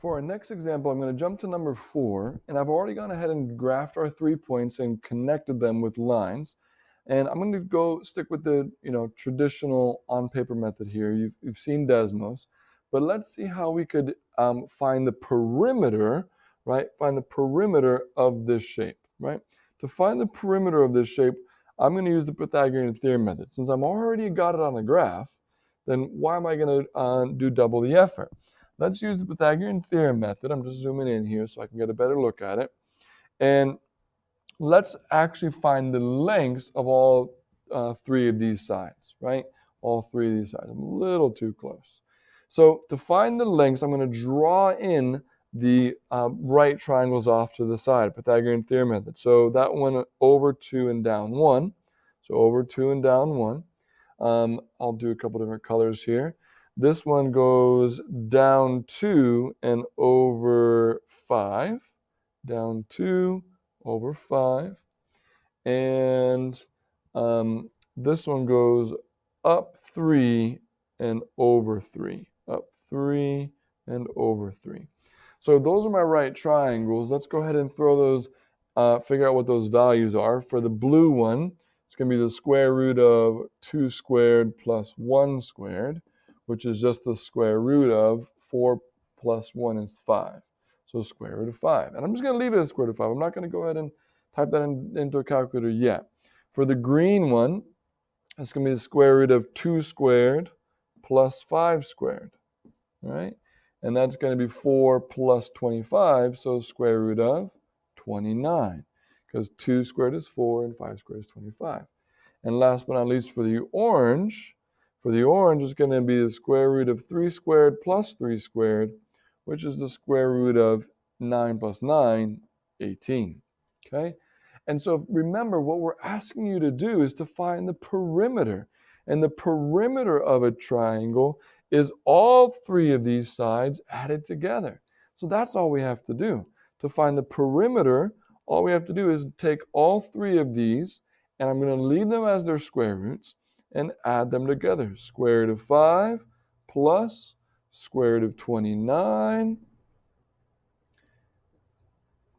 For our next example, I'm going to jump to number 4, and I've already gone ahead and graphed our 3 points and connected them with lines. And I'm going to stick with the traditional on-paper method here. You've seen Desmos, but let's see how we could find the perimeter, right? Find the perimeter of this shape, right? To find the perimeter of this shape, I'm going to use the Pythagorean theorem method. Since I'm already got it on the graph, then why am I going to do double the effort? Let's use the Pythagorean theorem method. I'm just zooming in here so I can get a better look at it. And let's actually find the lengths of all 3 of these sides, right? All 3 of these sides. I'm a little too close. So to find the lengths, I'm going to draw in the right triangles off to the side, Pythagorean theorem method. So that one over 2 and down 1. So over 2 and down 1. I'll do a couple different colors here. This one goes down 2 and over 5. Down 2 over 5. And this one goes up 3 and over 3. Up 3 and over 3. So those are my right triangles. Let's go ahead and throw those, figure out what those values are. For the blue one, it's going to be the square root of 2 squared plus 1 squared, which is just the square root of 4 plus 1 is 5. So square root of 5. And I'm just going to leave it as square root of 5. I'm not going to go ahead and type that into a calculator yet. For the green one, it's going to be the square root of 2 squared plus 5 squared, right? And that's going to be 4 plus 25, so square root of 29, because 2 squared is 4 and 5 squared is 25. And last but not least, for the orange is going to be the square root of 3 squared plus 3 squared, which is the square root of 9 plus 9, 18. Okay? And so remember, what we're asking you to do is to find the perimeter. And the perimeter of a triangle is all 3 of these sides added together. So that's all we have to do. To find the perimeter, all we have to do is take all 3 of these, and I'm going to leave them as their square roots and add them together. Square root of 5 plus square root of 29.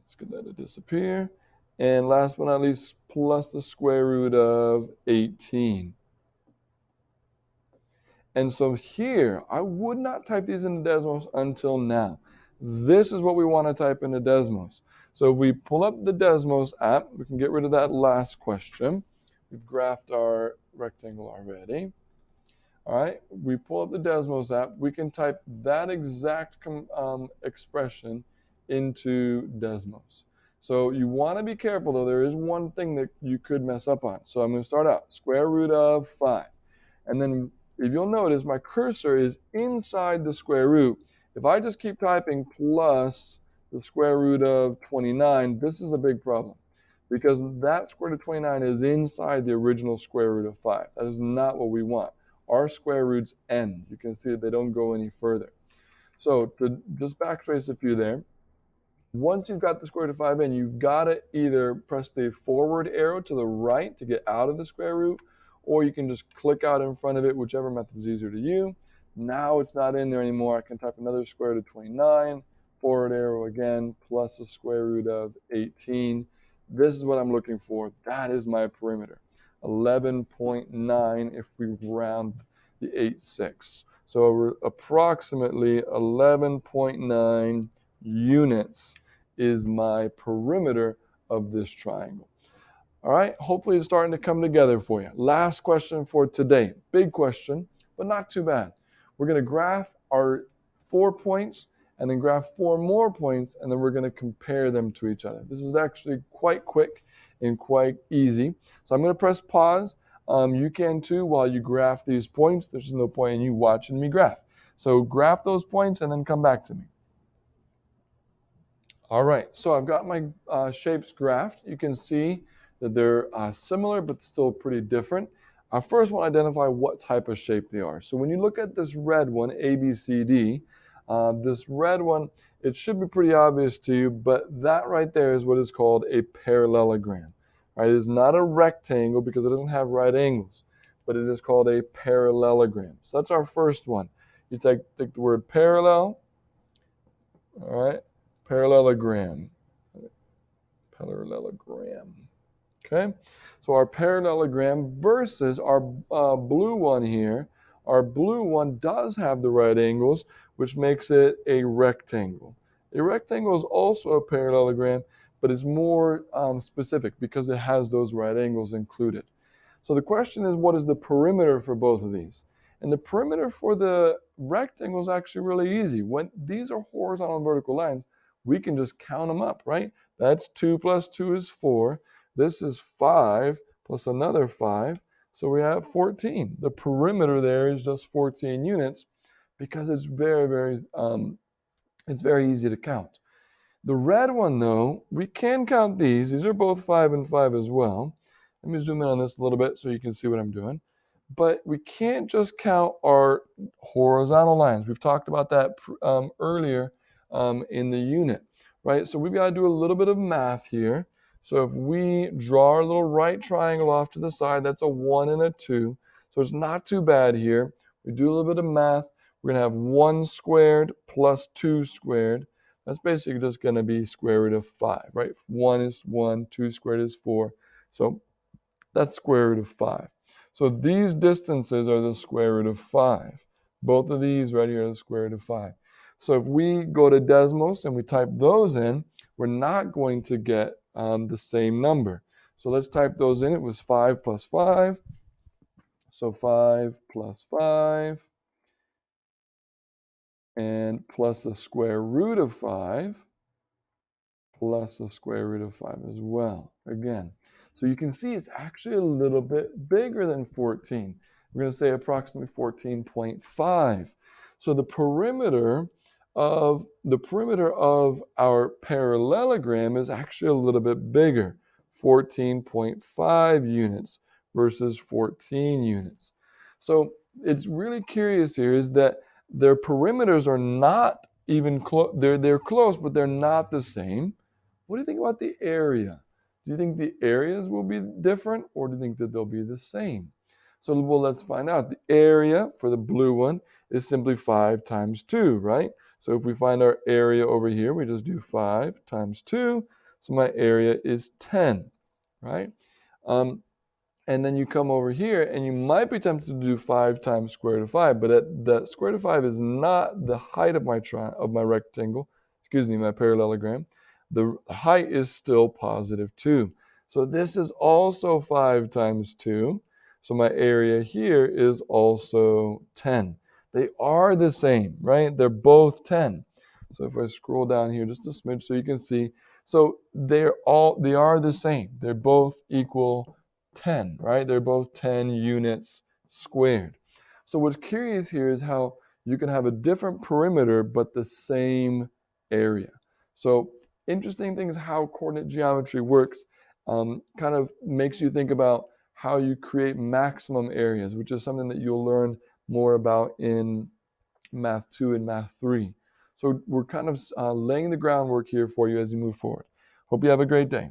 Let's get that to disappear. And last but not least, plus the square root of 18. And so here, I would not type these into Desmos until now. This is what we want to type into Desmos. So if we pull up the Desmos app, we can get rid of that last question. We've graphed our rectangle already. All right, we pull up the Desmos app, we can type that exact expression into Desmos. So you want to be careful, though. There is one thing that you could mess up on. So I'm going to start out, square root of 5. And then if you'll notice, my cursor is inside the square root. If I just keep typing plus the square root of 29, this is a big problem, because that square root of 29 is inside the original square root of 5. That is not what we want. Our square roots end. You can see that they don't go any further. So to just backtrace a few there, once you've got the square root of 5 in, you've got to either press the forward arrow to the right to get out of the square root, or you can just click out in front of it, whichever method is easier to you. Now it's not in there anymore. I can type another square root of 29, forward arrow again, plus the square root of 18. This is what I'm looking for. That is my perimeter. 11.9 if we round the 8/6. So we're approximately 11.9 units is my perimeter of this triangle. All right, hopefully it's starting to come together for you. Last question for today. Big question, but not too bad. We're going to graph our 4 points and then graph 4 more points, and then we're going to compare them to each other. This is actually quite quick and quite easy. So I'm going to press pause. You can too while you graph these points. There's no point in you watching me graph. So graph those points and then come back to me. All right, so I've got my shapes graphed. You can see that they're similar but still pretty different. I first want to identify what type of shape they are. So when you look at this red one, ABCD, this red one, it should be pretty obvious to you, but that right there is what is called a parallelogram. Right? It is not a rectangle because it doesn't have right angles, but it is called a parallelogram. So that's our first one. You take the word parallel, All right, parallelogram. Parallelogram. Okay, so our parallelogram versus our blue one here. Our blue one does have the right angles, which makes it a rectangle. A rectangle is also a parallelogram, but it's more specific because it has those right angles included. So the question is, what is the perimeter for both of these? And the perimeter for the rectangle is actually really easy. When these are horizontal and vertical lines, we can just count them up, right? That's 2 plus 2 is 4. This is 5 plus another 5. So we have 14. The perimeter there is just 14 units because it's it's very easy to count. The red one, though, we can count these. These are both 5 and 5 as well. Let me zoom in on this a little bit so you can see what I'm doing. But we can't just count our horizontal lines. We've talked about that earlier in the unit, right? So we've got to do a little bit of math here. So if we draw our little right triangle off to the side, that's a 1 and a 2. So it's not too bad here. We do a little bit of math. We're going to have 1 squared plus 2 squared. That's basically just going to be square root of 5, right? 1 is 1, 2 squared is 4. So that's square root of 5. So these distances are the square root of 5. Both of these right here are the square root of 5. So if we go to Desmos and we type those in, we're not going to get the same number. So let's type those in. It was 5 plus 5. So 5 plus 5 and plus the square root of 5 plus the square root of 5 as well. Again, so you can see it's actually a little bit bigger than 14. We're going to say approximately 14.5. So the perimeter of our parallelogram is actually a little bit bigger, 14.5 units versus 14 units. So it's really curious here is that their perimeters are not even close. They're close, but they're not the same. What do you think about the area? Do you think the areas will be different, or do you think that they'll be the same? So, well, let's find out. The area for the blue one is simply 5 times 2, right? So if we find our area over here, we just do 5 times 2. So my area is 10, right? And then you come over here, and you might be tempted to do 5 times square root of 5, but the square root of 5 is not the height of my rectangle, my parallelogram. The height is still positive 2. So this is also 5 times 2. So my area here is also 10. They are the same, right? They're both 10. So if I scroll down here just a smidge so you can see, so they are the same. They're both equal 10, right? They're both 10 units squared. So what's curious here is how you can have a different perimeter but the same area. So interesting thing is how coordinate geometry works. Kind of makes you think about how you create maximum areas, which is something that you'll learn more about in Math 2 and Math 3. So we're kind of laying the groundwork here for you as you move forward. Hope you have a great day.